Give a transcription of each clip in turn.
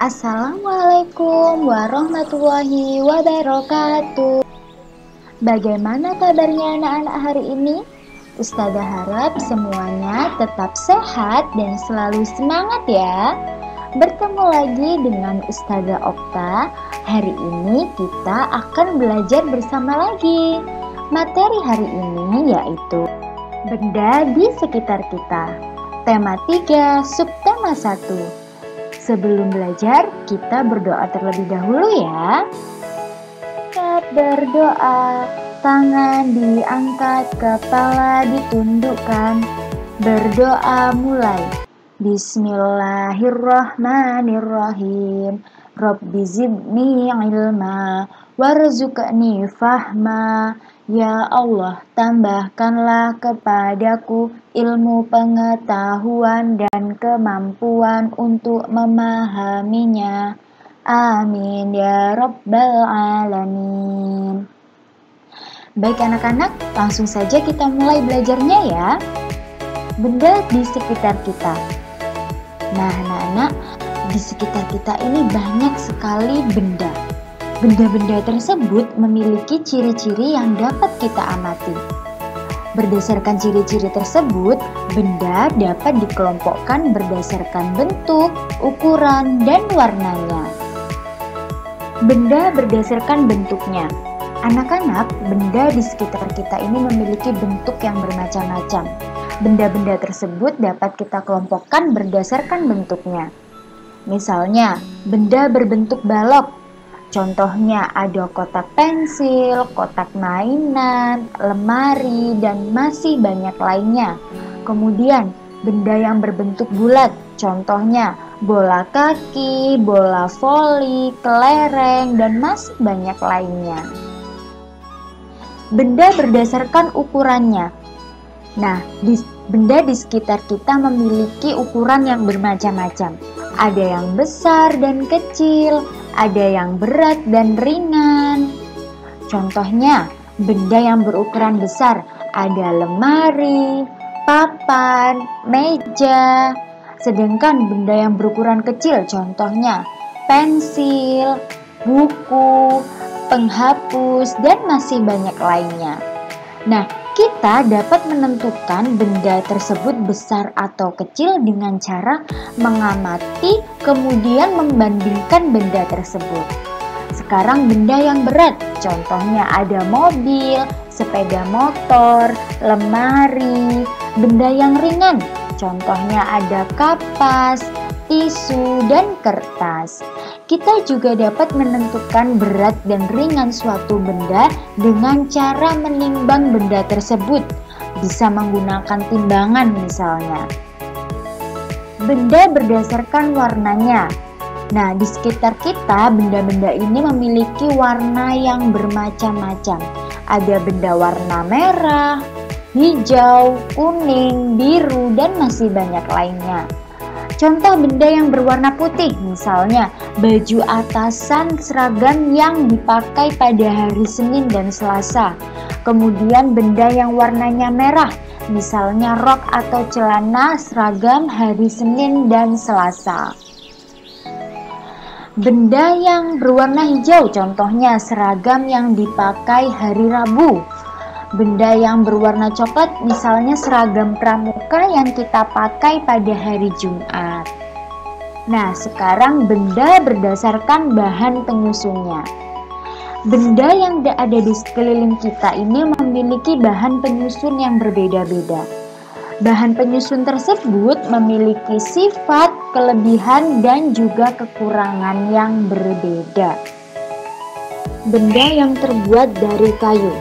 Assalamualaikum warahmatullahi wabarakatuh. Bagaimana kabarnya anak-anak hari ini? Ustazah harap semuanya tetap sehat dan selalu semangat ya. Bertemu lagi dengan Ustazah Okta. Hari ini kita akan belajar bersama lagi. Materi hari ini yaitu benda di sekitar kita. Tema 3, subtema 1. Sebelum belajar, kita berdoa terlebih dahulu ya. Kita berdoa, tangan diangkat, kepala ditundukkan. Berdoa mulai. Bismillahirrahmanirrahim. Rabbi zidni ilma, warzuqni fahma. Ya Allah, tambahkanlah kepadaku ilmu pengetahuan dan kemampuan untuk memahaminya. Amin ya rabbal alamin. Baik anak-anak, langsung saja kita mulai belajarnya ya. Benda di sekitar kita. Nah anak-anak, di sekitar kita ini banyak sekali benda. Benda-benda tersebut memiliki ciri-ciri yang dapat kita amati. Berdasarkan ciri-ciri tersebut, benda dapat dikelompokkan berdasarkan bentuk, ukuran, dan warnanya. Benda berdasarkan bentuknya. Anak-anak, benda di sekitar kita ini memiliki bentuk yang bermacam-macam. Benda-benda tersebut dapat kita kelompokkan berdasarkan bentuknya. Misalnya, benda berbentuk balok. Contohnya ada kotak pensil, kotak mainan, lemari, dan masih banyak lainnya. Kemudian, benda yang berbentuk bulat. Contohnya, bola kaki, bola voli, kelereng, dan masih banyak lainnya. Benda berdasarkan ukurannya. Nah, benda di sekitar kita memiliki ukuran yang bermacam-macam. Ada yang besar dan kecil, ada yang berat dan ringan. Contohnya, benda yang berukuran besar ada lemari, papan, meja. Sedangkan benda yang berukuran kecil contohnya pensil, buku, penghapus, dan masih banyak lainnya. Nah, kita dapat menentukan benda tersebut besar atau kecil dengan cara mengamati kemudian membandingkan benda tersebut. Sekarang benda yang berat, contohnya ada mobil, sepeda motor, lemari. Benda yang ringan, contohnya ada kapas, tisu, dan kertas. Kita juga dapat menentukan berat dan ringan suatu benda dengan cara menimbang benda tersebut. Bisa menggunakan timbangan misalnya. Benda berdasarkan warnanya. Nah, di sekitar kita benda-benda ini memiliki warna yang bermacam-macam. Ada benda warna merah, hijau, kuning, biru, dan masih banyak lainnya. Contoh benda yang berwarna putih, misalnya baju atasan seragam yang dipakai pada hari Senin dan Selasa. Kemudian benda yang warnanya merah, misalnya rok atau celana seragam hari Senin dan Selasa. Benda yang berwarna hijau, contohnya seragam yang dipakai hari Rabu. Benda yang berwarna coklat misalnya seragam pramuka yang kita pakai pada hari Jumat. Nah, sekarang benda berdasarkan bahan penyusunnya. Benda yang ada di sekeliling kita ini memiliki bahan penyusun yang berbeda-beda. Bahan penyusun tersebut memiliki sifat, kelebihan, dan juga kekurangan yang berbeda. Benda yang terbuat dari kayu.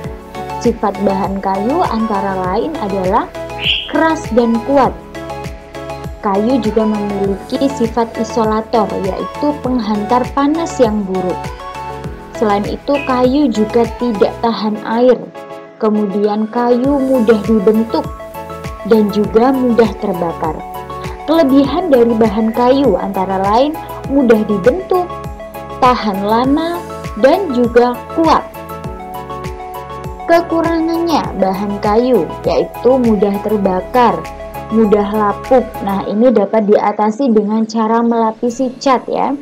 Sifat bahan kayu antara lain adalah keras dan kuat. Kayu juga memiliki sifat isolator, yaitu penghantar panas yang buruk. Selain itu, kayu juga tidak tahan air. Kemudian kayu mudah dibentuk dan juga mudah terbakar. Kelebihan dari bahan kayu antara lain mudah dibentuk, tahan lama, dan juga kuat. Kekurangannya bahan kayu yaitu mudah terbakar, mudah lapuk. Nah, ini dapat diatasi dengan cara melapisi cat ya.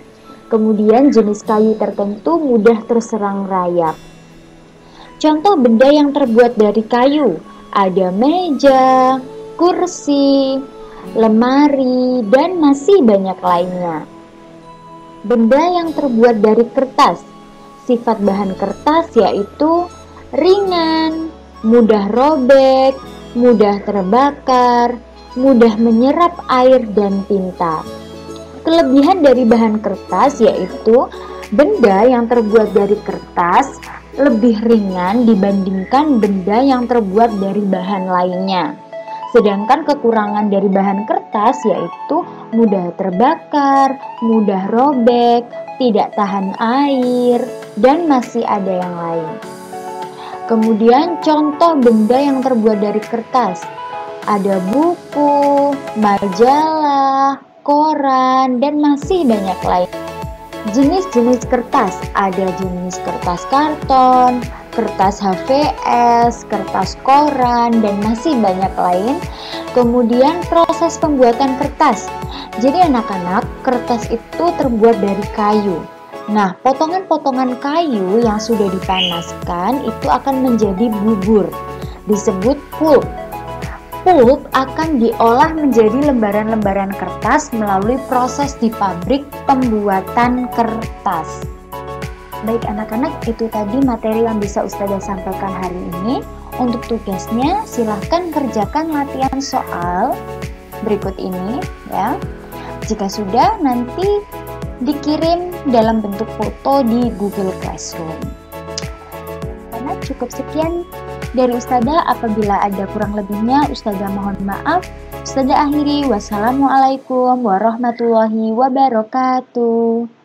Kemudian jenis kayu tertentu mudah terserang rayap. Contoh benda yang terbuat dari kayu, ada meja, kursi, lemari, dan masih banyak lainnya. Benda yang terbuat dari kertas, sifat bahan kertas yaitu ringan, mudah robek, mudah terbakar, mudah menyerap air dan tinta. Kelebihan dari bahan kertas yaitu benda yang terbuat dari kertas lebih ringan dibandingkan benda yang terbuat dari bahan lainnya. Sedangkan kekurangan dari bahan kertas yaitu mudah terbakar, mudah robek, tidak tahan air, dan masih ada yang lain. Kemudian contoh benda yang terbuat dari kertas, ada buku, majalah, koran, dan masih banyak lain. Jenis-jenis kertas, ada jenis kertas karton, kertas HVS, kertas koran, dan masih banyak lain. Kemudian proses pembuatan kertas. Jadi anak-anak, kertas itu terbuat dari kayu. Nah, potongan-potongan kayu yang sudah dipanaskan itu akan menjadi bubur, disebut pulp. Pulp akan diolah menjadi lembaran-lembaran kertas melalui proses di pabrik pembuatan kertas. Baik anak-anak, itu tadi materi yang bisa Ustazah sampaikan hari ini. Untuk tugasnya silahkan kerjakan latihan soal berikut ini ya. Jika sudah, nanti dikirim dalam bentuk foto di Google Classroom. Karena cukup sekian dari Ustazah, apabila ada kurang lebihnya Ustazah mohon maaf. Ustazah akhiri, wassalamualaikum warahmatullahi wabarakatuh.